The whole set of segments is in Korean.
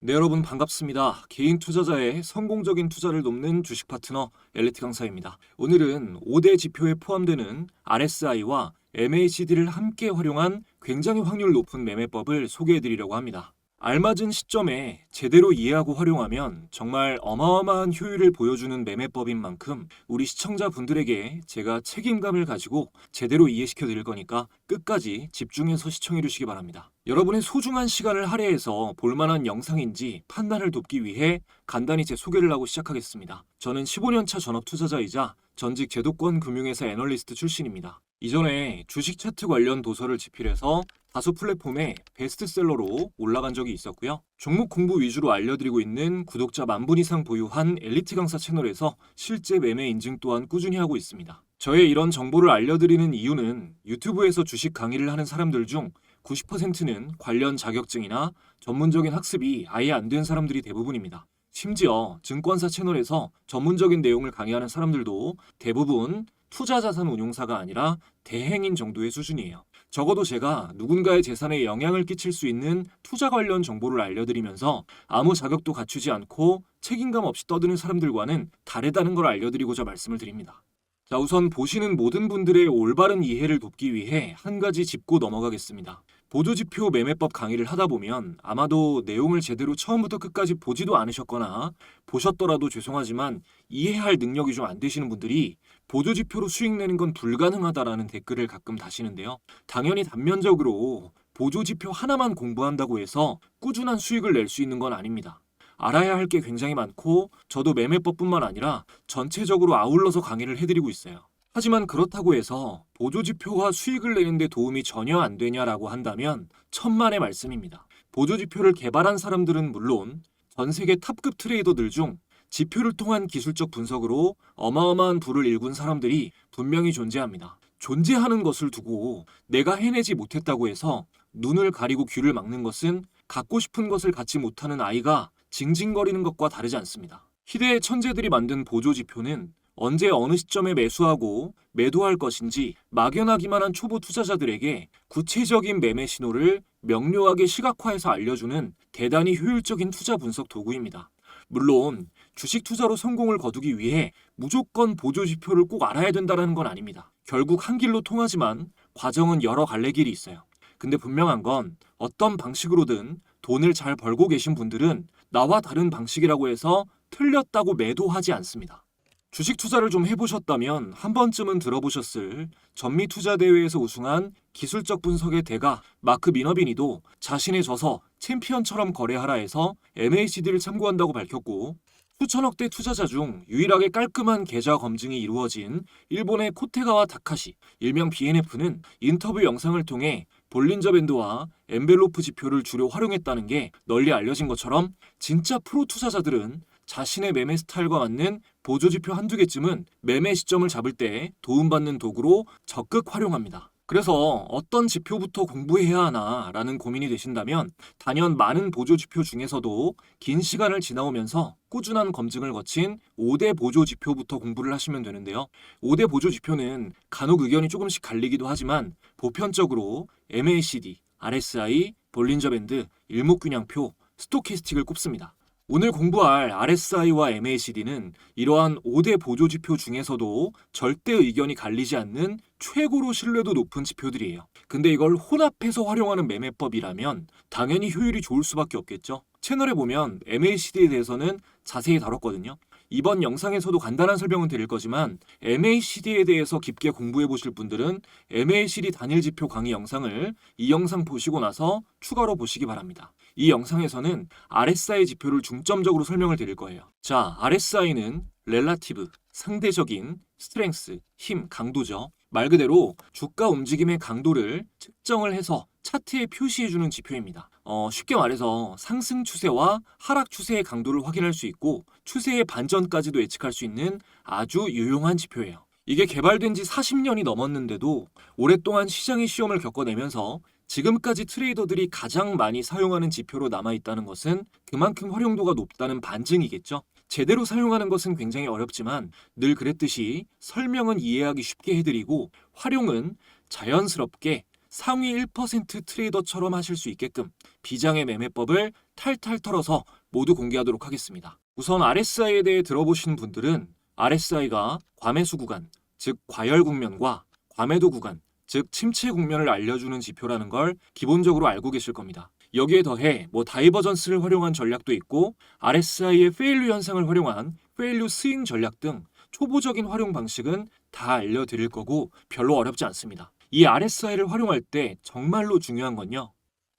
네, 여러분 반갑습니다. 개인 투자자의 성공적인 투자를 돕는 주식 파트너 엘리트 강사입니다. 오늘은 5대 지표에 포함되는 RSI와 MACD를 함께 활용한 굉장히 확률 높은 매매법을 소개해 드리려고 합니다. 알맞은 시점에 제대로 이해하고 활용하면 정말 어마어마한 효율을 보여주는 매매법인 만큼 우리 시청자분들에게 제가 책임감을 가지고 제대로 이해시켜 드릴 거니까 끝까지 집중해서 시청해 주시기 바랍니다. 여러분의 소중한 시간을 할애해서 볼만한 영상인지 판단을 돕기 위해 간단히 제 소개를 하고 시작하겠습니다. 저는 15년차 전업 투자자이자 전직 제도권 금융회사 애널리스트 출신입니다. 이전에 주식 차트 관련 도서를 집필해서 다수 플랫폼에 베스트셀러로 올라간 적이 있었고요. 종목 공부 위주로 알려드리고 있는 구독자 10,000분 이상 보유한 엘리트 강사 채널에서 실제 매매 인증 또한 꾸준히 하고 있습니다. 저의 이런 정보를 알려드리는 이유는 유튜브에서 주식 강의를 하는 사람들 중 90%는 관련 자격증이나 전문적인 학습이 아예 안 된 사람들이 대부분입니다. 심지어 증권사 채널에서 전문적인 내용을 강의하는 사람들도 대부분 투자자산 운용사가 아니라 대행인 정도의 수준이에요. 적어도 제가 누군가의 재산에 영향을 끼칠 수 있는 투자 관련 정보를 알려드리면서 아무 자격도 갖추지 않고 책임감 없이 떠드는 사람들과는 다르다는 걸 알려드리고자 말씀을 드립니다. 자, 우선 보시는 모든 분들의 올바른 이해를 돕기 위해 한 가지 짚고 넘어가겠습니다. 보조지표 매매법 강의를 하다 보면 아마도 내용을 제대로 처음부터 끝까지 보지도 않으셨거나 보셨더라도 죄송하지만 이해할 능력이 좀 안 되시는 분들이 보조지표로 수익 내는 건 불가능하다라는 댓글을 가끔 다시는데요. 당연히 단면적으로 보조지표 하나만 공부한다고 해서 꾸준한 수익을 낼 수 있는 건 아닙니다. 알아야 할 게 굉장히 많고 저도 매매법뿐만 아니라 전체적으로 아울러서 강의를 해드리고 있어요. 하지만 그렇다고 해서 보조지표가 수익을 내는데 도움이 전혀 안 되냐라고 한다면 천만의 말씀입니다. 보조지표를 개발한 사람들은 물론 전 세계 탑급 트레이더들 중 지표를 통한 기술적 분석으로 어마어마한 부를 일군 사람들이 분명히 존재합니다. 존재하는 것을 두고 내가 해내지 못했다고 해서 눈을 가리고 귀를 막는 것은 갖고 싶은 것을 갖지 못하는 아이가 징징거리는 것과 다르지 않습니다. 희대의 천재들이 만든 보조지표는 언제 어느 시점에 매수하고 매도할 것인지 막연하기만 한 초보 투자자들에게 구체적인 매매 신호를 명료하게 시각화해서 알려주는 대단히 효율적인 투자 분석 도구입니다. 물론 주식 투자로 성공을 거두기 위해 무조건 보조지표를 꼭 알아야 된다는 건 아닙니다. 결국 한 길로 통하지만 과정은 여러 갈래 길이 있어요. 근데 분명한 건 어떤 방식으로든 돈을 잘 벌고 계신 분들은 나와 다른 방식이라고 해서 틀렸다고 매도하지 않습니다. 주식 투자를 좀 해보셨다면 한 번쯤은 들어보셨을 전미투자대회에서 우승한 기술적 분석의 대가 마크 미너비니도 자신의 저서 챔피언처럼 거래하라 해서 MACD를 참고한다고 밝혔고, 수천억 대 투자자 중 유일하게 깔끔한 계좌 검증이 이루어진 일본의 코테가와 다카시, 일명 BNF는 인터뷰 영상을 통해 볼린저 밴드와 엔벨로프 지표를 주로 활용했다는 게 널리 알려진 것처럼 진짜 프로 투자자들은 자신의 매매 스타일과 맞는 보조지표 한두 개쯤은 매매 시점을 잡을 때 도움받는 도구로 적극 활용합니다. 그래서 어떤 지표부터 공부해야 하나라는 고민이 되신다면 단연 많은 보조지표 중에서도 긴 시간을 지나오면서 꾸준한 검증을 거친 5대 보조지표부터 공부를 하시면 되는데요. 5대 보조지표는 간혹 의견이 조금씩 갈리기도 하지만 보편적으로 MACD, RSI, 볼린저 밴드, 일목균형표, 스토캐스틱을 꼽습니다. 오늘 공부할 RSI와 MACD는 이러한 5대 보조지표 중에서도 절대 의견이 갈리지 않는 최고로 신뢰도 높은 지표들이에요. 근데 이걸 혼합해서 활용하는 매매법이라면 당연히 효율이 좋을 수밖에 없겠죠. 채널에 보면 MACD에 대해서는 자세히 다뤘거든요. 이번 영상에서도 간단한 설명은 드릴 거지만 MACD에 대해서 깊게 공부해 보실 분들은 MACD 단일 지표 강의 영상을 이 영상 보시고 나서 추가로 보시기 바랍니다. 이 영상에서는 RSI 지표를 중점적으로 설명을 드릴 거예요. 자, RSI는 렐라티브, 상대적인 스트렝스, 힘, 강도죠. 말 그대로 주가 움직임의 강도를 측정을 해서 차트에 표시해주는 지표입니다. 쉽게 말해서 상승 추세와 하락 추세의 강도를 확인할 수 있고 추세의 반전까지도 예측할 수 있는 아주 유용한 지표예요. 이게 개발된 지 40년이 넘었는데도 오랫동안 시장의 시험을 겪어내면서 지금까지 트레이더들이 가장 많이 사용하는 지표로 남아있다는 것은 그만큼 활용도가 높다는 반증이겠죠. 제대로 사용하는 것은 굉장히 어렵지만 늘 그랬듯이 설명은 이해하기 쉽게 해드리고 활용은 자연스럽게 상위 1% 트레이더처럼 하실 수 있게끔 비장의 매매법을 탈탈 털어서 모두 공개하도록 하겠습니다. 우선 RSI에 대해 들어보신 분들은 RSI가 과매수 구간, 즉 과열 국면과 과매도 구간, 즉 침체 국면을 알려주는 지표라는 걸 기본적으로 알고 계실 겁니다. 여기에 더해 다이버전스를 활용한 전략도 있고 RSI의 페일류 현상을 활용한 페일류 스윙 전략 등 초보적인 활용 방식은 다 알려드릴 거고 별로 어렵지 않습니다. 이 RSI를 활용할 때 정말로 중요한 건요,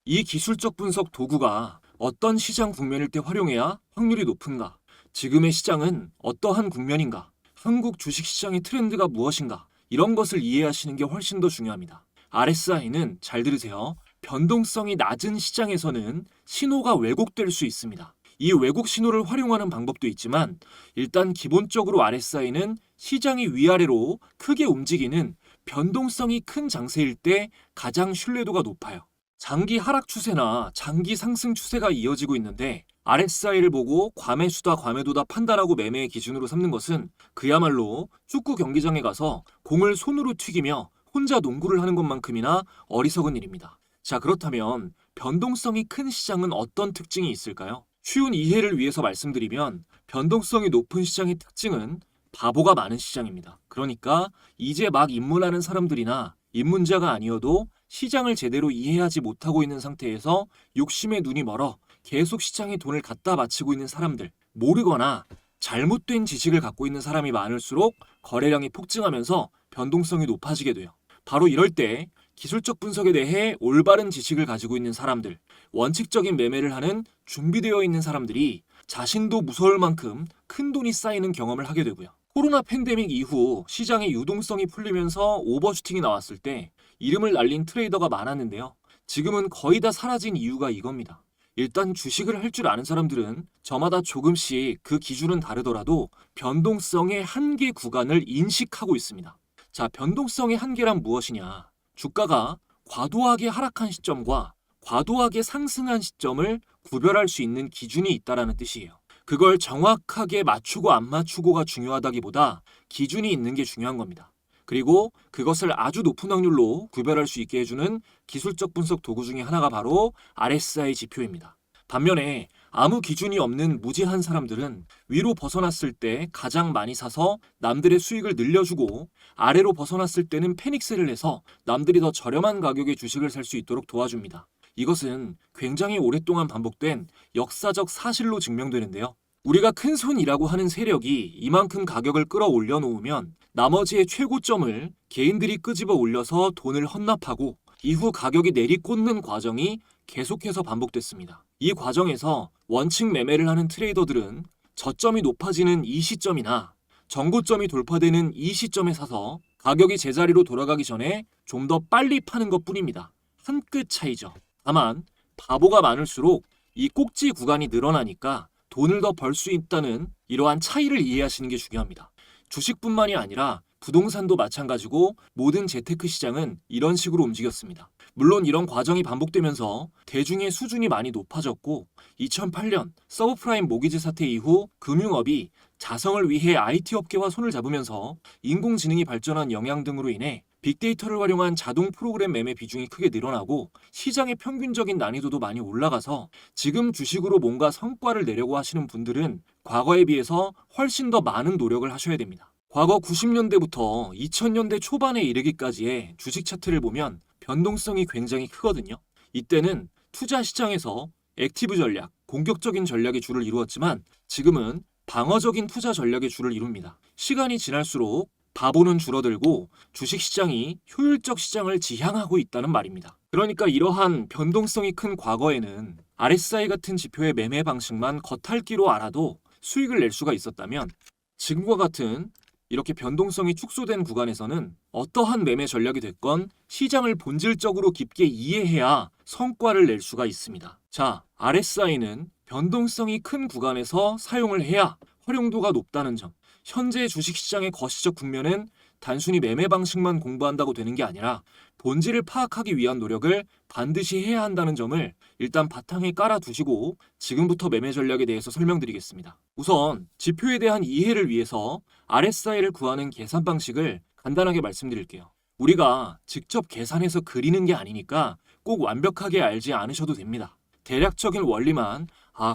이 기술적 분석 도구가 어떤 시장 국면일 때 활용해야 확률이 높은가, 지금의 시장은 어떠한 국면인가, 한국 주식시장의 트렌드가 무엇인가, 이런 것을 이해하시는 게 훨씬 더 중요합니다. RSI는 잘 들으세요. 변동성이 낮은 시장에서는 신호가 왜곡될 수 있습니다. 이 왜곡 신호를 활용하는 방법도 있지만 일단 기본적으로 RSI는 시장이 위아래로 크게 움직이는 변동성이 큰 장세일 때 가장 신뢰도가 높아요. 장기 하락 추세나 장기 상승 추세가 이어지고 있는데 RSI를 보고 과매수다 과매도다 판단하고 매매의 기준으로 삼는 것은 그야말로 축구 경기장에 가서 공을 손으로 튀기며 혼자 농구를 하는 것만큼이나 어리석은 일입니다. 자, 그렇다면 변동성이 큰 시장은 어떤 특징이 있을까요? 쉬운 이해를 위해서 말씀드리면 변동성이 높은 시장의 특징은 바보가 많은 시장입니다. 그러니까 이제 막 입문하는 사람들이나 입문자가 아니어도 시장을 제대로 이해하지 못하고 있는 상태에서 욕심에 눈이 멀어 계속 시장에 돈을 갖다 바치고 있는 사람들, 모르거나 잘못된 지식을 갖고 있는 사람이 많을수록 거래량이 폭증하면서 변동성이 높아지게 돼요. 바로 이럴 때 기술적 분석에 대해 올바른 지식을 가지고 있는 사람들, 원칙적인 매매를 하는 준비되어 있는 사람들이 자신도 무서울 만큼 큰 돈이 쌓이는 경험을 하게 되고요. 코로나 팬데믹 이후 시장의 유동성이 풀리면서 오버슈팅이 나왔을 때 이름을 날린 트레이더가 많았는데요. 지금은 거의 다 사라진 이유가 이겁니다. 일단 주식을 할 줄 아는 사람들은 저마다 조금씩 그 기준은 다르더라도 변동성의 한계 구간을 인식하고 있습니다. 자, 변동성의 한계란 무엇이냐? 주가가 과도하게 하락한 시점과 과도하게 상승한 시점을 구별할 수 있는 기준이 있다는 뜻이에요. 그걸 정확하게 맞추고 안 맞추고가 중요하다기보다 기준이 있는 게 중요한 겁니다. 그리고 그것을 아주 높은 확률로 구별할 수 있게 해주는 기술적 분석 도구 중에 하나가 바로 RSI 지표입니다. 반면에 아무 기준이 없는 무지한 사람들은 위로 벗어났을 때 가장 많이 사서 남들의 수익을 늘려주고 아래로 벗어났을 때는 패닉셀을 해서 남들이 더 저렴한 가격에 주식을 살 수 있도록 도와줍니다. 이것은 굉장히 오랫동안 반복된 역사적 사실로 증명되는데요. 우리가 큰손이라고 하는 세력이 이만큼 가격을 끌어올려 놓으면 나머지의 최고점을 개인들이 끄집어 올려서 돈을 헌납하고 이후 가격이 내리꽂는 과정이 계속해서 반복됐습니다. 이 과정에서 원칙 매매를 하는 트레이더들은 저점이 높아지는 이 시점이나 정고점이 돌파되는 이 시점에 사서 가격이 제자리로 돌아가기 전에 좀 더 빨리 파는 것뿐입니다. 한 끗 차이죠. 다만 바보가 많을수록 이 꼭지 구간이 늘어나니까 돈을 더 벌 수 있다는 이러한 차이를 이해하시는 게 중요합니다. 주식뿐만이 아니라 부동산도 마찬가지고 모든 재테크 시장은 이런 식으로 움직였습니다. 물론 이런 과정이 반복되면서 대중의 수준이 많이 높아졌고 2008년 서브프라임 모기지 사태 이후 금융업이 자성을 위해 IT 업계와 손을 잡으면서 인공지능이 발전한 영향 등으로 인해 빅데이터를 활용한 자동 프로그램 매매 비중이 크게 늘어나고 시장의 평균적인 난이도도 많이 올라가서 지금 주식으로 뭔가 성과를 내려고 하시는 분들은 과거에 비해서 훨씬 더 많은 노력을 하셔야 됩니다. 과거 90년대부터 2000년대 초반에 이르기까지의 주식 차트를 보면 변동성이 굉장히 크거든요. 이때는 투자 시장에서 액티브 전략, 공격적인 전략이 주를 이루었지만 지금은 방어적인 투자 전략의 주를 이룹니다. 시간이 지날수록 바보는 줄어들고 주식시장이 효율적 시장을 지향하고 있다는 말입니다. 그러니까 이러한 변동성이 큰 과거에는 RSI 같은 지표의 매매 방식만 겉핥기로 알아도 수익을 낼 수가 있었다면 지금과 같은 이렇게 변동성이 축소된 구간에서는 어떠한 매매 전략이 됐건 시장을 본질적으로 깊게 이해해야 성과를 낼 수가 있습니다. 자, RSI는 변동성이 큰 구간에서 사용을 해야 활용도가 높다는 점. 현재 주식시장의 거시적 국면은 단순히 매매 방식만 공부한다고 되는 게 아니라 본질을 파악하기 위한 노력을 반드시 해야 한다는 점을 일단 바탕에 깔아두시고 지금부터 매매 전략에 대해서 설명드리겠습니다. 우선 지표에 대한 이해를 위해서 RSI를 구하는 계산 방식을 간단하게 말씀드릴게요. 우리가 직접 계산해서 그리는 게 아니니까 꼭 완벽하게 알지 않으셔도 됩니다. 대략적인 원리만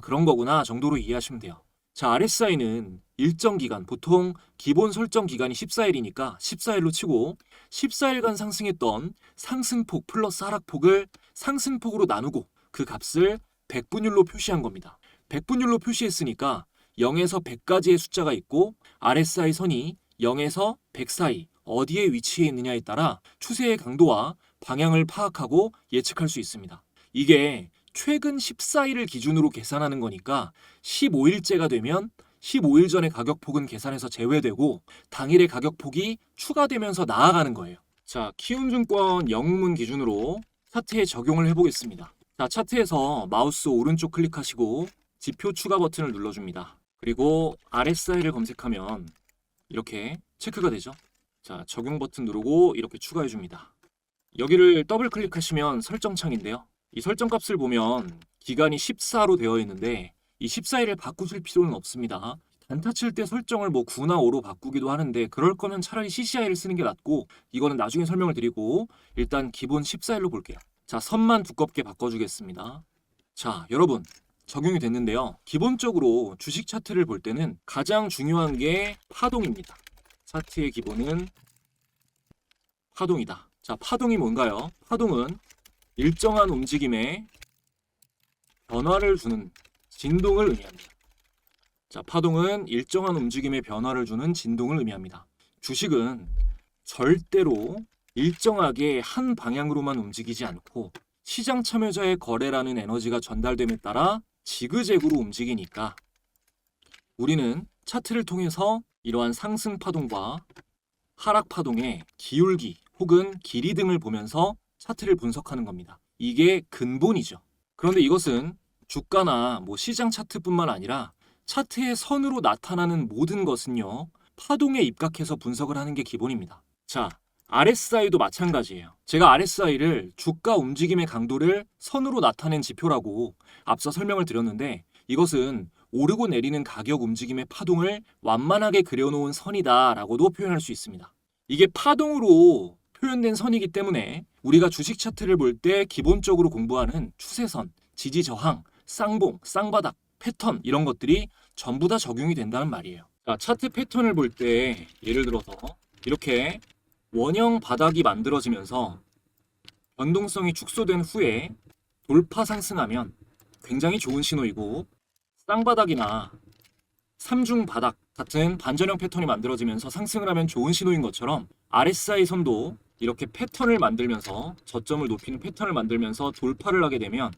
그런 거구나 정도로 이해하시면 돼요. 자, RSI는 일정 기간, 보통 기본 설정 기간이 14일이니까 14일로 치고 14일간 상승했던 상승폭 플러스 하락폭을 상승폭으로 나누고 그 값을 백분율로 표시한 겁니다. 백분율로 표시했으니까 0에서 100까지의 숫자가 있고 RSI 선이 0에서 100 사이 어디에 위치해 있느냐에 따라 추세의 강도와 방향을 파악하고 예측할 수 있습니다. 이게 최근 14일을 기준으로 계산하는 거니까 15일째가 되면 15일 전의 가격폭은 계산해서 제외되고 당일의 가격폭이 추가되면서 나아가는 거예요. 자, 키움증권 영문 기준으로 차트에 적용을 해보겠습니다. 자, 차트에서 마우스 오른쪽 클릭하시고 지표 추가 버튼을 눌러줍니다. 그리고 RSI를 검색하면 이렇게 체크가 되죠. 자, 적용 버튼 누르고 이렇게 추가해줍니다. 여기를 더블 클릭하시면 설정창인데요. 이 설정 값을 보면 기간이 14로 되어 있는데 이 14일을 바꾸실 필요는 없습니다. 단타 칠 때 설정을 9나 5로 바꾸기도 하는데 그럴 거면 차라리 CCI를 쓰는 게 낫고 이거는 나중에 설명을 드리고 일단 기본 14일로 볼게요. 자, 선만 두껍게 바꿔주겠습니다. 자, 여러분 적용이 됐는데요. 기본적으로 주식 차트를 볼 때는 가장 중요한 게 파동입니다. 차트의 기본은 파동이다. 자, 파동이 뭔가요? 파동은 일정한 움직임에 변화를 주는 진동을 의미합니다. 자, 파동은 일정한 움직임에 변화를 주는 진동을 의미합니다. 주식은 절대로 일정하게 한 방향으로만 움직이지 않고 시장 참여자의 거래라는 에너지가 전달됨에 따라 지그재그로 움직이니까 우리는 차트를 통해서 이러한 상승 파동과 하락 파동의 기울기 혹은 길이 등을 보면서 차트를 분석하는 겁니다. 이게 근본이죠. 그런데 이것은 주가나 시장 차트뿐만 아니라 차트의 선으로 나타나는 모든 것은요, 파동에 입각해서 분석을 하는 게 기본입니다. 자, RSI도 마찬가지예요. 제가 RSI를 주가 움직임의 강도를 선으로 나타낸 지표라고 앞서 설명을 드렸는데 이것은 오르고 내리는 가격 움직임의 파동을 완만하게 그려놓은 선이다라고도 표현할 수 있습니다. 이게 파동으로 표현된 선이기 때문에 우리가 주식 차트를 볼 때 기본적으로 공부하는 추세선, 지지 저항, 쌍봉, 쌍바닥, 패턴 이런 것들이 전부 다 적용이 된다는 말이에요. 자, 차트 패턴을 볼 때 예를 들어서 이렇게 원형 바닥이 만들어지면서 변동성이 축소된 후에 돌파 상승하면 굉장히 좋은 신호이고 쌍바닥이나 삼중 바닥 같은 반전형 패턴이 만들어지면서 상승을 하면 좋은 신호인 것처럼 RSI 선도 이렇게 패턴을 만들면서 저점을 높이는 패턴을 만들면서 돌파를 하게 되면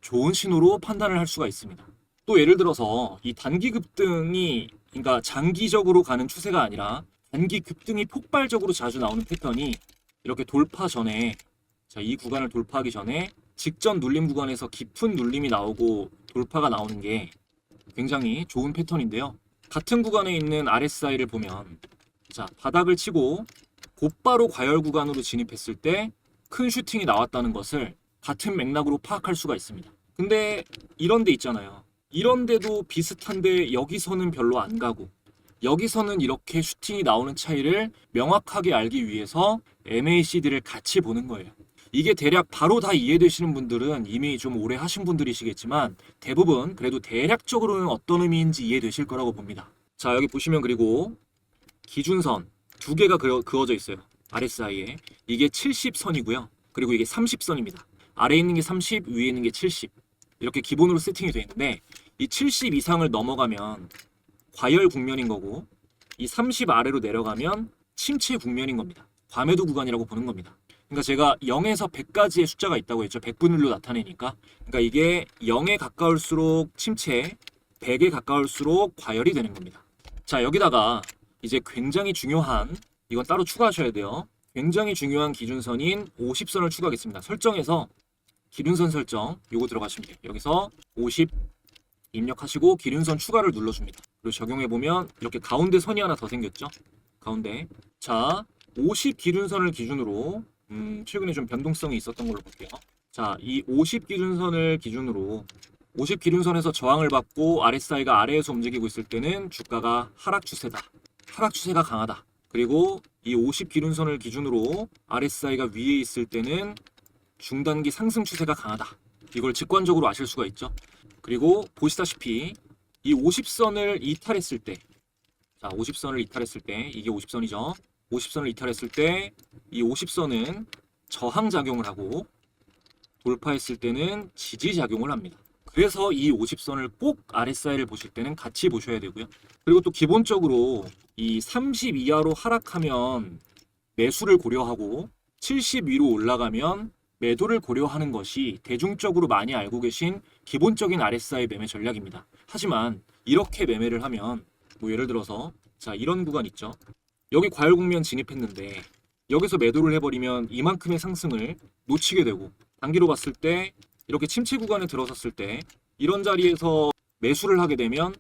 좋은 신호로 판단을 할 수가 있습니다. 또 예를 들어서 이 단기 급등이 그러니까 장기적으로 가는 추세가 아니라 단기 급등이 폭발적으로 자주 나오는 패턴이 이렇게 돌파 전에 이 구간을 돌파하기 전에 직전 눌림 구간에서 깊은 눌림이 나오고 돌파가 나오는 게 굉장히 좋은 패턴인데요. 같은 구간에 있는 RSI를 보면 바닥을 치고 곧바로 과열 구간으로 진입했을 때 큰 슈팅이 나왔다는 것을 같은 맥락으로 파악할 수가 있습니다. 근데 이런 데 있잖아요. 이런 데도 비슷한데 여기서는 별로 안 가고 여기서는 이렇게 슈팅이 나오는 차이를 명확하게 알기 위해서 MACD를 같이 보는 거예요. 이게 대략 바로 다 이해되시는 분들은 이미 좀 오래 하신 분들이시겠지만 대부분 그래도 대략적으로는 어떤 의미인지 이해되실 거라고 봅니다. 자, 여기 보시면 그리고 기준선 두 개가 그어져 있어요. RSI에. 이게 70선이고요. 그리고 이게 30선입니다. 아래에 있는 게 30, 위에 있는 게 70. 이렇게 기본으로 세팅이 되어 있는데 이 70 이상을 넘어가면 과열 국면인 거고 이 30 아래로 내려가면 침체 국면인 겁니다. 과매도 구간이라고 보는 겁니다. 그러니까 제가 0에서 100까지의 숫자가 있다고 했죠. 100분율로 나타내니까. 그러니까 이게 0에 가까울수록 침체, 100에 가까울수록 과열이 되는 겁니다. 자, 여기다가 이제 굉장히 중요한 이건 따로 추가하셔야 돼요. 굉장히 중요한 기준선인 50선을 추가하겠습니다. 설정에서 기준선 설정 요거 들어가시면 돼요. 여기서 50 입력하시고 기준선 추가를 눌러줍니다. 그리고 적용해보면 이렇게 가운데 선이 하나 더 생겼죠. 가운데. 자, 50 기준선을 기준으로 최근에 좀 변동성이 있었던 걸로 볼게요. 자, 이 50 기준선을 기준으로 50 기준선에서 저항을 받고 RSI가 아래에서 움직이고 있을 때는 주가가 하락 추세다. 하락 추세가 강하다. 그리고 이 50 기준선을 기준으로 RSI가 위에 있을 때는 중단기 상승 추세가 강하다. 이걸 직관적으로 아실 수가 있죠. 그리고 보시다시피 이 50선을 이탈했을 때, 자 50선을 이탈했을 때, 이게 50선이죠. 50선을 이탈했을 때 이 50선은 저항작용을 하고 돌파했을 때는 지지작용을 합니다. 그래서 이 50선을 꼭 RSI를 보실 때는 같이 보셔야 되고요. 그리고 또 기본적으로 이 30 이하로 하락하면 매수를 고려하고 70 위로 올라가면 매도를 고려하는 것이 대중적으로 많이 알고 계신 기본적인 RSI 매매 전략입니다. 하지만 이렇게 매매를 하면 뭐 예를 들어서 자 이런 구간 있죠. 여기 과열 국면 진입했는데 여기서 매도를 해버리면 이만큼의 상승을 놓치게 되고 단기로 봤을 때 이렇게 침체 구간에 들어섰을 때 이런 자리에서 매수를 하게 되면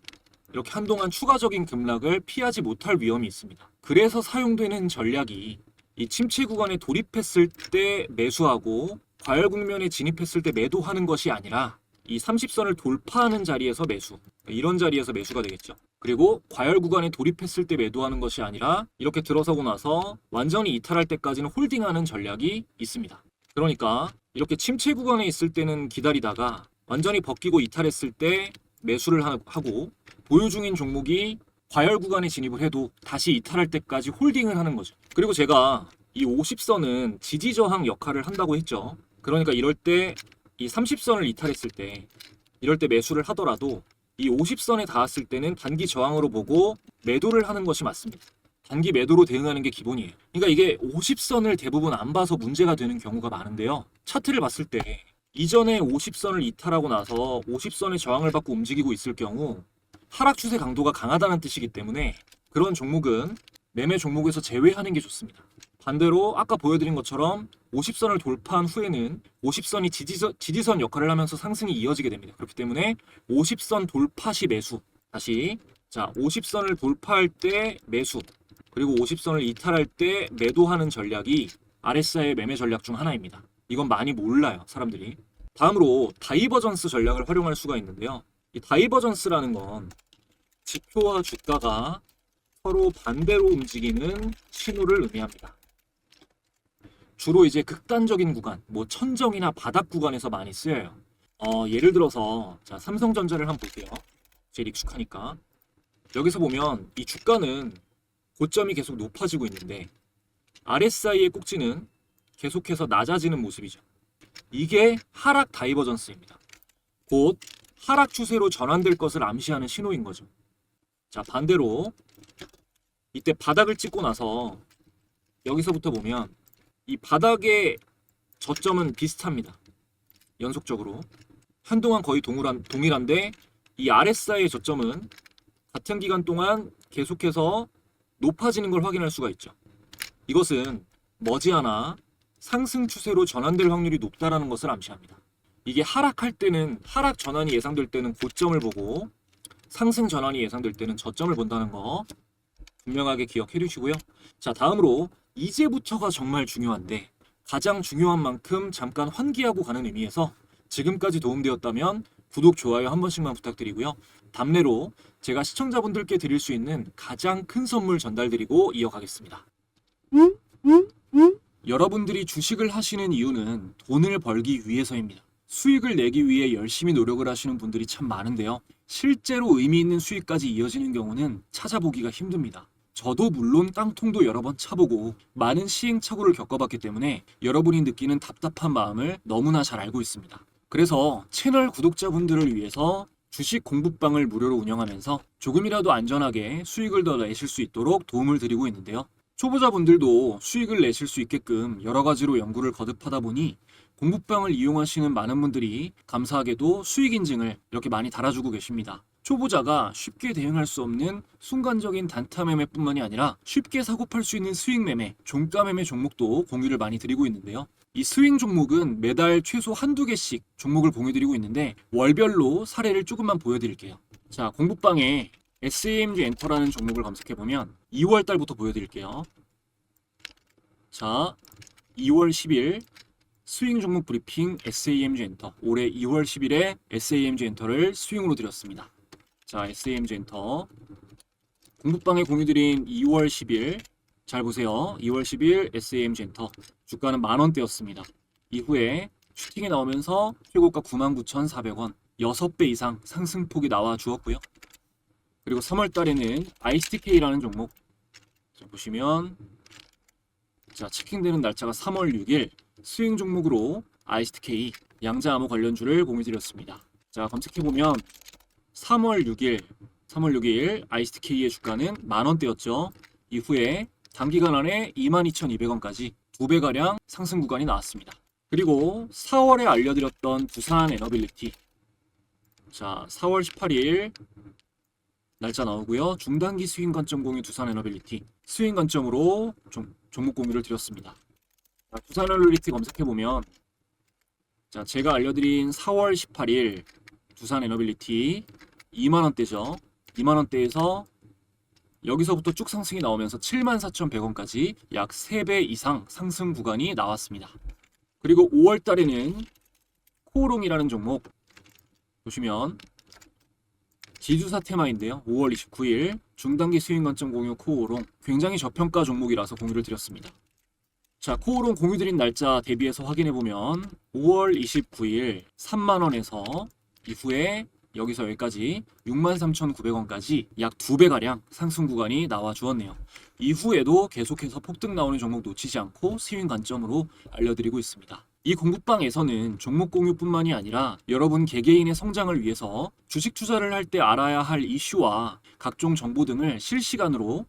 이렇게 한동안 추가적인 급락을 피하지 못할 위험이 있습니다. 그래서 사용되는 전략이 이 침체 구간에 돌입했을 때 매수하고 과열 국면에 진입했을 때 매도하는 것이 아니라 이 30선을 돌파하는 자리에서 매수, 이런 자리에서 매수가 되겠죠. 그리고 과열 구간에 돌입했을 때 매도하는 것이 아니라 이렇게 들어서고 나서 완전히 이탈할 때까지는 홀딩하는 전략이 있습니다. 그러니까 이렇게 침체 구간에 있을 때는 기다리다가 완전히 벗기고 이탈했을 때 매수를 하고 보유 중인 종목이 과열 구간에 진입을 해도 다시 이탈할 때까지 홀딩을 하는 거죠. 그리고 제가 이 50선은 지지 저항 역할을 한다고 했죠. 그러니까 이럴 때 이 30선을 이탈했을 때 이럴 때 매수를 하더라도 이 50선에 닿았을 때는 단기 저항으로 보고 매도를 하는 것이 맞습니다. 단기 매도로 대응하는 게 기본이에요. 그러니까 이게 50선을 대부분 안 봐서 문제가 되는 경우가 많은데요. 차트를 봤을 때 이전에 50선을 이탈하고 나서 50선의 저항을 받고 움직이고 있을 경우 하락 추세 강도가 강하다는 뜻이기 때문에 그런 종목은 매매 종목에서 제외하는 게 좋습니다. 반대로 아까 보여드린 것처럼 50선을 돌파한 후에는 50선이 지지선 역할을 하면서 상승이 이어지게 됩니다. 그렇기 때문에 50선 돌파 시 매수, 다시 자 50선을 돌파할 때 매수, 그리고 50선을 이탈할 때 매도하는 전략이 RSI의 매매 전략 중 하나입니다. 이건 많이 몰라요, 사람들이. 다음으로 다이버전스 전략을 활용할 수가 있는데요. 이 다이버전스라는 건 지표와 주가가 서로 반대로 움직이는 신호를 의미합니다. 주로 이제 극단적인 구간, 뭐 천정이나 바닥 구간에서 많이 쓰여요. 예를 들어서 자 삼성전자를 한번 볼게요. 제일 익숙하니까. 여기서 보면 이 주가는 고점이 계속 높아지고 있는데 RSI의 꼭지는 계속해서 낮아지는 모습이죠. 이게 하락 다이버전스입니다. 곧 하락 추세로 전환될 것을 암시하는 신호인 거죠. 자 반대로 이때 바닥을 찍고 나서 여기서부터 보면 이 바닥의 저점은 비슷합니다. 연속적으로 한동안 거의 동일한데 이 RSI의 저점은 같은 기간 동안 계속해서 높아지는 걸 확인할 수가 있죠. 이것은 머지않아 상승 추세로 전환될 확률이 높다라는 것을 암시합니다. 이게 하락할 때는 하락 전환이 예상될 때는 고점을 보고 상승 전환이 예상될 때는 저점을 본다는 거 분명하게 기억해 주시고요. 자 다음으로 이제부터가 정말 중요한데 가장 중요한 만큼 잠깐 환기하고 가는 의미에서 지금까지 도움되었다면 구독, 좋아요 한 번씩만 부탁드리고요. 답례로 제가 시청자분들께 드릴 수 있는 가장 큰 선물 전달드리고 이어가겠습니다. 여러분들이 주식을 하시는 이유는 돈을 벌기 위해서입니다. 수익을 내기 위해 열심히 노력을 하시는 분들이 참 많은데요. 실제로 의미 있는 수익까지 이어지는 경우는 찾아보기가 힘듭니다. 저도 물론 땅통도 여러 번 차보고 많은 시행착오를 겪어봤기 때문에 여러분이 느끼는 답답한 마음을 너무나 잘 알고 있습니다. 그래서 채널 구독자분들을 위해서 주식 공부방을 무료로 운영하면서 조금이라도 안전하게 수익을 더 내실 수 있도록 도움을 드리고 있는데요. 초보자분들도 수익을 내실 수 있게끔 여러 가지로 연구를 거듭하다 보니 공부방을 이용하시는 많은 분들이 감사하게도 수익 인증을 이렇게 많이 달아주고 계십니다. 초보자가 쉽게 대응할 수 없는 순간적인 단타 매매뿐만이 아니라 쉽게 사고팔 수 있는 수익 매매, 종가 매매 종목도 공유를 많이 드리고 있는데요. 이 스윙 종목은 매달 최소 한두 개씩 종목을 공유드리고 있는데 월별로 사례를 조금만 보여드릴게요. 자, 공부방에 SAMG 엔터라는 종목을 검색해보면 2월 달부터 보여드릴게요. 자, 2월 10일 스윙 종목 브리핑 SAMG 엔터. 올해 2월 10일에 SAMG 엔터를 스윙으로 드렸습니다. 자, SAMG 엔터. 공부방에 공유드린 2월 10일 잘 보세요. 2월 10일 SAMG 엔터 주가는 만원대였습니다. 이후에 슈팅이 나오면서 최고가 99,400원 6배 이상 상승폭이 나와 주었고요. 그리고 3월 달에는 ISTK라는 종목 자, 보시면 자 체킹되는 날짜가 3월 6일 스윙 종목으로 ISTK 양자암호 관련주를 공유드렸습니다. 자 검색해보면 3월 6일 ISTK의 주가는 만원대였죠. 이후에 단기간 안에 22,200원까지 2배가량 상승 구간이 나왔습니다. 그리고 4월에 알려드렸던 부산 에너빌리티 자 4월 18일 날짜 나오고요. 중단기 스윙 관점 공유 두산 에너빌리티 스윙 관점으로 종목 공유를 드렸습니다. 자, 두산 에너빌리티 검색해보면 자 제가 알려드린 4월 18일 두산 에너빌리티 2만원대죠. 2만원대에서 여기서부터 쭉 상승이 나오면서 74,100원까지 약 3배 이상 상승 구간이 나왔습니다. 그리고 5월 달에는 코오롱이라는 종목 보시면 지주사 테마인데요. 5월 29일 중단기 스윙 관점 공유 코오롱 굉장히 저평가 종목이라서 공유를 드렸습니다. 자, 코오롱 공유 드린 날짜 대비해서 확인해보면 5월 29일 3만원에서 이후에 여기서 여기까지 63,900원까지 약 2배가량 상승 구간이 나와 주었네요. 이후에도 계속해서 폭등 나오는 종목 놓치지 않고 스윙 관점으로 알려드리고 있습니다. 이 공부방에서는 종목 공유뿐만이 아니라 여러분 개개인의 성장을 위해서 주식 투자를 할 때 알아야 할 이슈와 각종 정보 등을 실시간으로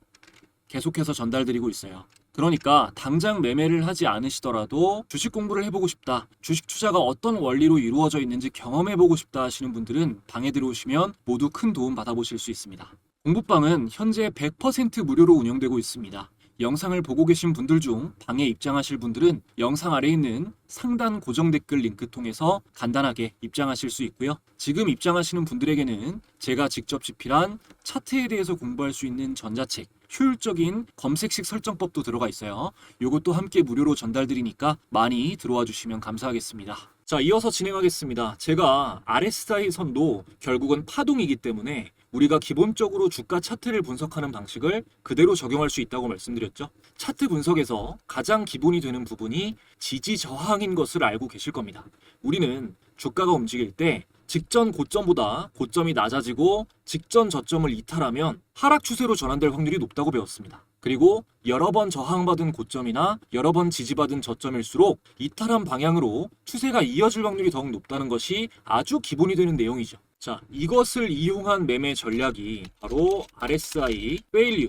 계속해서 전달드리고 있어요. 그러니까 당장 매매를 하지 않으시더라도 주식 공부를 해보고 싶다, 주식 투자가 어떤 원리로 이루어져 있는지 경험해보고 싶다 하시는 분들은 방에 들어오시면 모두 큰 도움 받아보실 수 있습니다. 공부방은 현재 100% 무료로 운영되고 있습니다. 영상을 보고 계신 분들 중 방에 입장하실 분들은 영상 아래에 있는 상단 고정 댓글 링크 통해서 간단하게 입장하실 수 있고요. 지금 입장하시는 분들에게는 제가 직접 집필한 차트에 대해서 공부할 수 있는 전자책, 효율적인 검색식 설정법도 들어가 있어요. 이것도 함께 무료로 전달드리니까 많이 들어와 주시면 감사하겠습니다. 자, 이어서 진행하겠습니다. 제가 RSI 선도 결국은 파동이기 때문에 우리가 기본적으로 주가 차트를 분석하는 방식을 그대로 적용할 수 있다고 말씀드렸죠. 차트 분석에서 가장 기본이 되는 부분이 지지 저항인 것을 알고 계실 겁니다. 우리는 주가가 움직일 때 직전 고점보다 고점이 낮아지고 직전 저점을 이탈하면 하락 추세로 전환될 확률이 높다고 배웠습니다. 그리고 여러 번 저항받은 고점이나 여러 번 지지받은 저점일수록 이탈한 방향으로 추세가 이어질 확률이 더욱 높다는 것이 아주 기본이 되는 내용이죠. 자, 이것을 이용한 매매 전략이 바로 RSI 페일류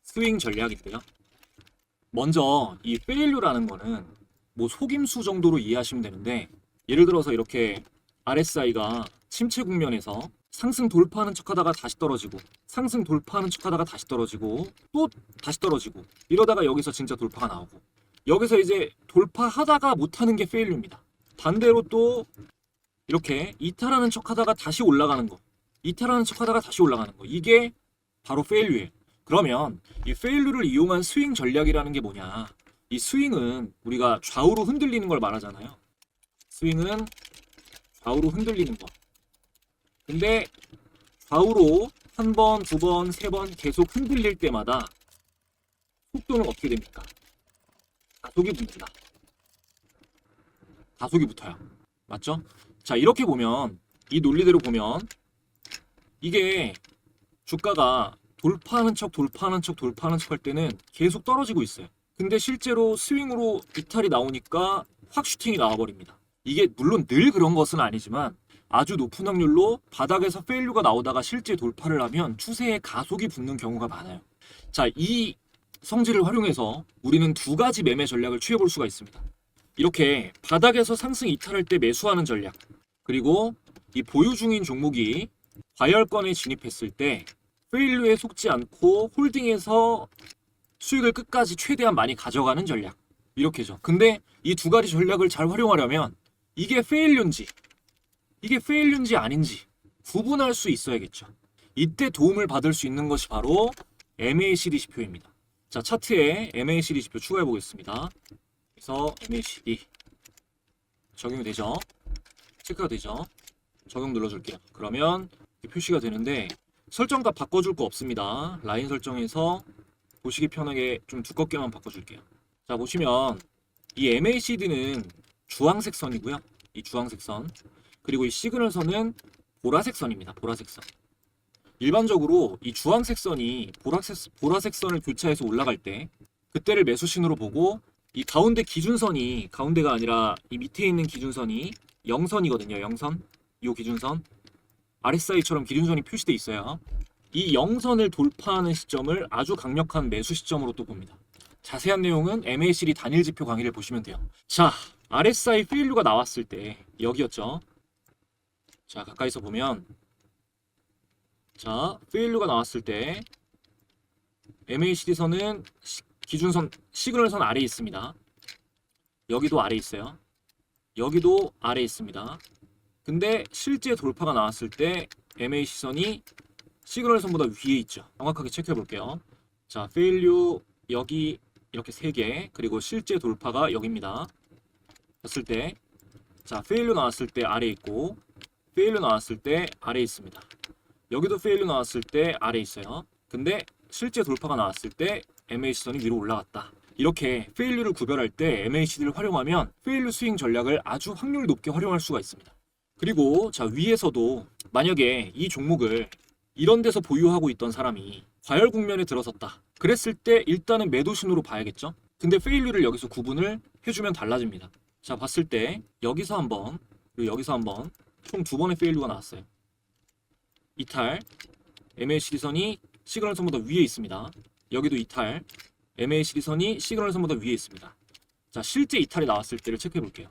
스윙 전략인데요. 먼저 이 페일류라는 거는 뭐 속임수 정도로 이해하시면 되는데, 예를 들어서 이렇게 RSI가 침체 국면에서 상승 돌파하는 척하다가 다시 떨어지고, 상승 돌파하는 척하다가 다시 떨어지고, 또 다시 떨어지고, 이러다가 여기서 진짜 돌파가 나오고, 여기서 이제 돌파하다가 못하는 게 페일류입니다. 반대로 또 이렇게 이탈하는 척하다가 다시 올라가는 거, 이탈하는 척하다가 다시 올라가는 거, 이게 바로 페일류예요. 그러면 이 페일류를 이용한 스윙 전략이라는 게 뭐냐? 이 스윙은 우리가 좌우로 흔들리는 걸 말하잖아요. 스윙은 좌우로 흔들리는 거. 근데 좌우로 한 번, 두 번, 세 번 계속 흔들릴 때마다 속도는 어떻게 됩니까? 가속이 붙는다. 가속이 붙어요. 맞죠? 자, 이렇게 보면, 이 논리대로 보면 이게 주가가 돌파하는 척 할 때는 계속 떨어지고 있어요. 근데 실제로 스윙으로 이탈이 나오니까 확 슈팅이 나와버립니다. 이게 물론 늘 그런 것은 아니지만 아주 높은 확률로 바닥에서 페일류가 나오다가 실제 돌파를 하면 추세에 가속이 붙는 경우가 많아요. 자, 이 성질을 활용해서 우리는 두 가지 매매 전략을 취해볼 수가 있습니다. 이렇게 바닥에서 상승 이탈할 때 매수하는 전략, 그리고 이 보유 중인 종목이 과열권에 진입했을 때 페일류에 속지 않고 홀딩해서 수익을 끝까지 최대한 많이 가져가는 전략, 이렇게죠. 근데 이 두 가지 전략을 잘 활용하려면 이게 페일류인지 아닌지 구분할 수 있어야겠죠. 이때 도움을 받을 수 있는 것이 바로 MACD 지표입니다. 자, 차트에 MACD 지표 추가해 보겠습니다. 그래서 MACD 적용이 되죠. 체크가 되죠. 적용 눌러줄게요. 그러면 표시가 되는데 설정값 바꿔줄 거 없습니다. 라인 설정에서 보시기 편하게 좀 두껍게만 바꿔줄게요. 자, 보시면 이 MACD는 주황색 선이고요. 이 주황색 선. 그리고 이 시그널 선은 보라색 선입니다. 보라색 선. 일반적으로 이 주황색 선이 보라색 선을 교차해서 올라갈 때 그때를 매수 신호로 보고, 이 가운데 기준선이, 가운데가 아니라 이 밑에 있는 기준선이 0선이거든요. 0선. 이 기준선. RSI처럼 기준선이 표시돼 있어요. 이 0선을 돌파하는 시점을 아주 강력한 매수 시점으로 또 봅니다. 자세한 내용은 MACD 단일 지표 강의를 보시면 돼요. 자, RSI 페일류가 나왔을 때 여기였죠. 자, 가까이서 보면, 자, 페일류가 나왔을 때 MACD 선은 기준선 시그널 선 아래에 있습니다. 여기도 아래에 있어요. 여기도 아래에 있습니다. 근데 실제 돌파가 나왔을 때 MACD 선이 시그널 선보다 위에 있죠. 정확하게 체크해 볼게요. 자, 페일류 여기 이렇게 3개, 그리고 실제 돌파가 여기입니다. 했을 때, 자, 페일류 나왔을 때 아래에 있고, 페일류 나왔을 때 아래에 있습니다. 여기도 페일류 나왔을 때 아래에 있어요. 근데 실제 돌파가 나왔을 때 MACD선이 위로 올라갔다. 이렇게 페일류를 구별할 때 MACD를 활용하면 페일류 스윙 전략을 아주 확률 높게 활용할 수가 있습니다. 그리고 자, 위에서도 만약에 이 종목을 이런 데서 보유하고 있던 사람이 과열 국면에 들어섰다. 그랬을 때 일단은 매도 신호로 봐야겠죠. 근데 페일류를 여기서 구분을 해주면 달라집니다. 자, 봤을 때 여기서 한번, 그리고 여기서 한번, 총 2번의 페일류가 나왔어요. 이탈, MACD 선이 시그널 선보다 위에 있습니다. 여기도 이탈, MACD 선이 시그널 선보다 위에 있습니다. 자, 실제 이탈이 나왔을 때를 체크해 볼게요.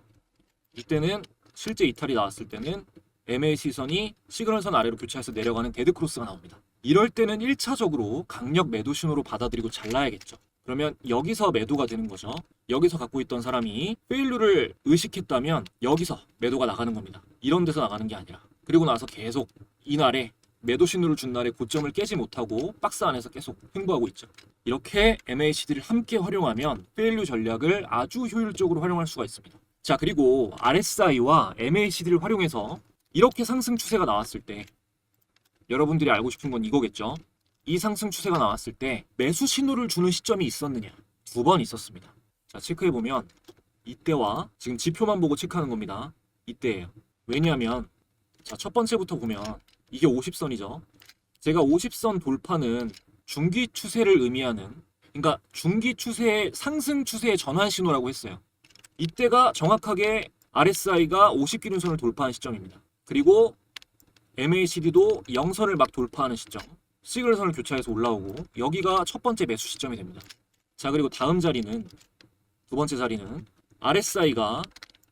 이때는 실제 이탈이 나왔을 때는 MACD 선이 시그널 선 아래로 교차해서 내려가는 데드 크로스가 나옵니다. 이럴 때는 1차적으로 강력 매도 신호로 받아들이고 잘라야겠죠. 그러면 여기서 매도가 되는 거죠. 여기서 갖고 있던 사람이 페일류를 의식했다면 여기서 매도가 나가는 겁니다. 이런 데서 나가는 게 아니라. 그리고 나서 계속 이날에 매도 신호를 준 날에 고점을 깨지 못하고 박스 안에서 계속 횡보하고 있죠. 이렇게 MACD를 함께 활용하면 페일류 전략을 아주 효율적으로 활용할 수가 있습니다. 자, 그리고 RSI와 MACD를 활용해서 이렇게 상승 추세가 나왔을 때 여러분들이 알고 싶은 건 이거겠죠. 이 상승 추세가 나왔을 때 매수 신호를 주는 시점이 있었느냐? 2번 있었습니다. 자, 체크해보면 이때와 지금 지표만 보고 체크하는 겁니다. 이때예요. 왜냐하면 자, 첫 번째부터 보면 이게 50선이죠. 제가 50선 돌파는 중기 추세를 의미하는, 그러니까 중기 추세의 상승 추세의 전환 신호라고 했어요. 이때가 정확하게 RSI가 50기준선을 돌파한 시점입니다. 그리고 MACD도 0선을 막 돌파하는 시점, 시그널선을 교차해서 올라오고 여기가 첫 번째 매수 시점이 됩니다. 자, 그리고 다음 자리는, 두 번째 자리는 RSI가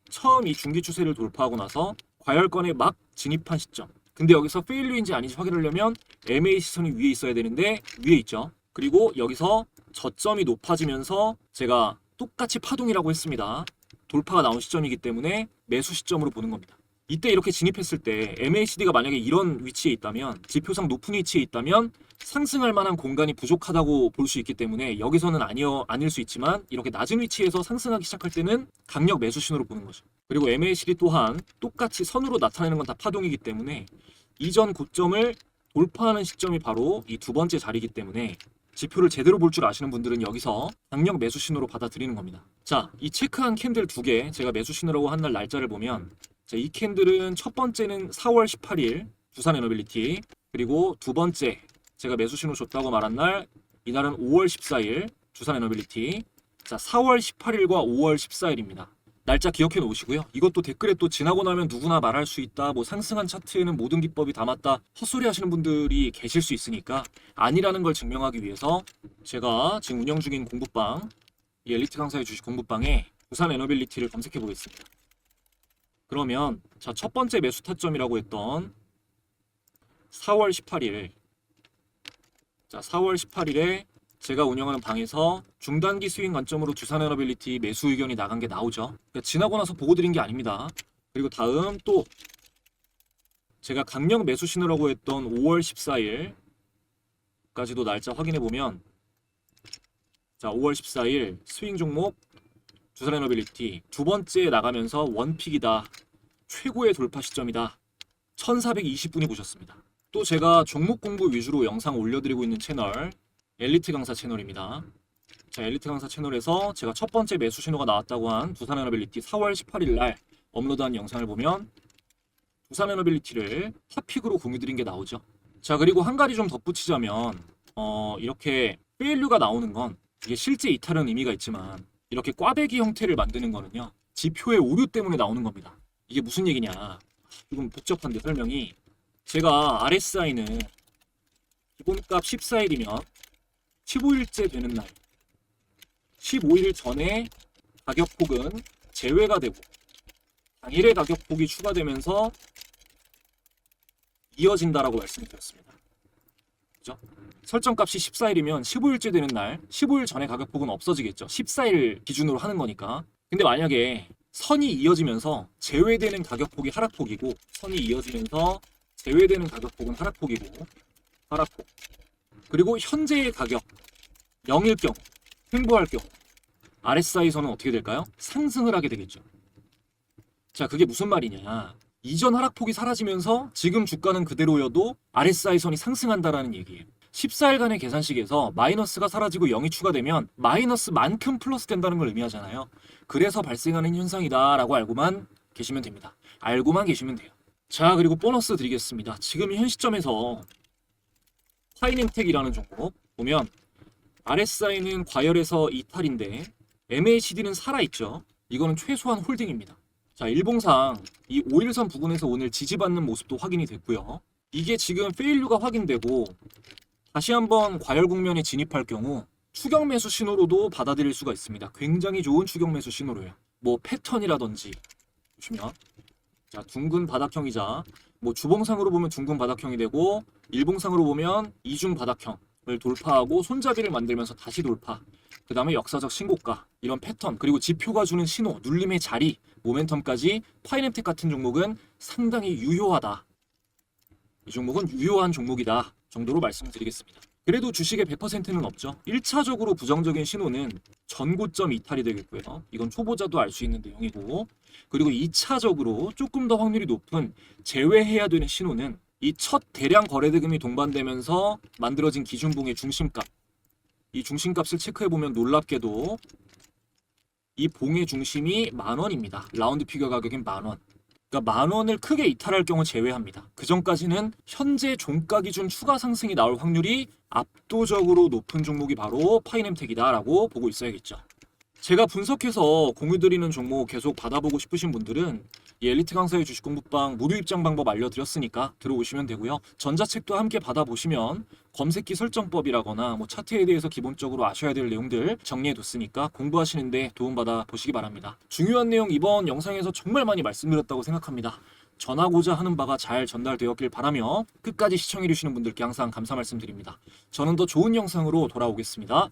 처음 이 중기 추세를 돌파하고 나서 과열권에 막 진입한 시점. 근데 여기서 페일류인지 아닌지 확인하려면 MAC선이 위에 있어야 되는데 위에 있죠. 그리고 여기서 저점이 높아지면서 제가 똑같이 파동이라고 했습니다. 돌파가 나온 시점이기 때문에 매수 시점으로 보는 겁니다. 이때 이렇게 진입했을 때 MACD가 만약에 이런 위치에 있다면, 지표상 높은 위치에 있다면 상승할 만한 공간이 부족하다고 볼 수 있기 때문에 여기서는 아닐 수 있지만 이렇게 낮은 위치에서 상승하기 시작할 때는 강력 매수 신호로 보는 거죠. 그리고 MACD 또한 똑같이 선으로 나타내는 건 다 파동이기 때문에 이전 고점을 돌파하는 시점이 바로 이 두 번째 자리이기 때문에 지표를 제대로 볼 줄 아시는 분들은 여기서 강력 매수 신호로 받아들이는 겁니다. 자, 이 체크한 캔들 2개, 제가 매수 신호라고 한 날 날짜를 보면, 자, 이 캔들은 첫 번째는 4월 18일 두산 에너빌리티, 그리고 두 번째 제가 매수 신호 줬다고 말한 날, 이날은 5월 14일 두산 에너빌리티. 자, 4월 18일과 5월 14일입니다. 날짜 기억해 놓으시고요. 이것도 댓글에 또 지나고 나면 누구나 말할 수 있다, 뭐 상승한 차트에는 모든 기법이 다 맞다, 헛소리 하시는 분들이 계실 수 있으니까 아니라는 걸 증명하기 위해서 제가 지금 운영 중인 공부방, 이 엘리트 강사의 주식 공부방에 두산 에너빌리티를 검색해 보겠습니다. 그러면 자, 첫 번째 매수 타점이라고 했던 4월 18일, 자, 4월 18일에 제가 운영하는 방에서 중단기 스윙 관점으로 두산 에너빌리티 매수 의견이 나간 게 나오죠. 그러니까 지나고 나서 보고 드린 게 아닙니다. 그리고 다음 또 제가 강력 매수 신호라고 했던 5월 14일까지도 날짜 확인해 보면, 자, 5월 14일 스윙 종목 두산 에너빌리티 두 번째 나가면서 원픽이다, 최고의 돌파 시점이다, 1420분이 보셨습니다. 또 제가 종목 공부 위주로 영상 올려드리고 있는 채널 엘리트 강사 채널입니다. 자, 엘리트 강사 채널에서 제가 첫 번째 매수 신호가 나왔다고 한 두산에너빌리티 4월 18일 날 업로드한 영상을 보면 두산에너빌리티를 탑픽으로 공유드린 게 나오죠. 자, 그리고 한 가지 좀 덧붙이자면 이렇게 페일류가 나오는 건 이게 실제 이탈은 의미가 있지만 이렇게 꽈배기 형태를 만드는 거는요, 지표의 오류 때문에 나오는 겁니다. 이게 무슨 얘기냐, 조금 복잡한데 설명이, 제가 RSI는 기본값 14일이면 15일째 되는 날 15일 전에 가격폭은 제외가 되고 당일의 가격폭이 추가되면서 이어진다라고 말씀드렸습니다. 그죠? 설정값이 14일이면 15일째 되는 날 15일 전에 가격폭은 없어지겠죠. 14일 기준으로 하는 거니까. 근데 만약에 선이 이어지면서 제외되는 가격폭이 하락폭이고 선이 이어지면서 제외되는 가격폭은 하락폭이고 하락폭, 그리고 현재의 가격 0일 경우, 횡보할 경우 RSI선은 어떻게 될까요? 상승을 하게 되겠죠. 자, 그게 무슨 말이냐, 이전 하락폭이 사라지면서 지금 주가는 그대로여도 RSI선이 상승한다라는 얘기예요. 14일간의 계산식에서 마이너스가 사라지고 0이 추가되면 마이너스만큼 플러스 된다는 걸 의미하잖아요. 그래서 발생하는 현상이다 라고 알고만 계시면 됩니다. 알고만 계시면 돼요. 자, 그리고 보너스 드리겠습니다. 지금 현 시점에서 파이낸텍이라는 종목 보면 RSI는 과열에서 이탈인데 MACD는 살아있죠. 이거는 최소한 홀딩입니다. 자, 일봉상 이 5일선 부근에서 오늘 지지받는 모습도 확인이 됐고요. 이게 지금 페일류가 확인되고 다시 한번 과열 국면에 진입할 경우 추격 매수 신호로도 받아들일 수가 있습니다. 굉장히 좋은 추격 매수 신호로요. 뭐 패턴이라든지 보시면, 자, 둥근 바닥형이자 뭐 주봉상으로 보면 둥근 바닥형이 되고 일봉상으로 보면 이중 바닥형을 돌파하고 손잡이를 만들면서 다시 돌파, 그 다음에 역사적 신고가, 이런 패턴, 그리고 지표가 주는 신호, 눌림의 자리, 모멘텀까지 파이낸텍 같은 종목은 상당히 유효하다. 이 종목은 유효한 종목이다 정도로 말씀드리겠습니다. 그래도 주식의 100%는 없죠. 1차적으로 부정적인 신호는 전고점 이탈이 되겠고요. 이건 초보자도 알 수 있는 내용이고, 그리고 2차적으로 조금 더 확률이 높은 제외해야 되는 신호는 이 첫 대량 거래대금이 동반되면서 만들어진 기준봉의 중심값, 이 중심값을 체크해보면 놀랍게도 이 봉의 중심이 10,000원입니다. 라운드 피겨 가격인 10,000원. 그러니까 10,000원을 크게 이탈할 경우 제외합니다. 그 전까지는 현재 종가 기준 추가 상승이 나올 확률이 압도적으로 높은 종목이 바로 파이낸텍이다라고 보고 있어야겠죠. 제가 분석해서 공유드리는 종목 계속 받아보고 싶으신 분들은 이 엘리트 강사의 주식 공부방 무료 입장 방법 알려드렸으니까 들어오시면 되고요. 전자책도 함께 받아보시면 검색기 설정법이라거나 뭐 차트에 대해서 기본적으로 아셔야 될 내용들 정리해뒀으니까 공부하시는데 도움받아 보시기 바랍니다. 중요한 내용 이번 영상에서 정말 많이 말씀드렸다고 생각합니다. 전하고자 하는 바가 잘 전달되었길 바라며 끝까지 시청해주시는 분들께 항상 감사 말씀드립니다. 저는 더 좋은 영상으로 돌아오겠습니다.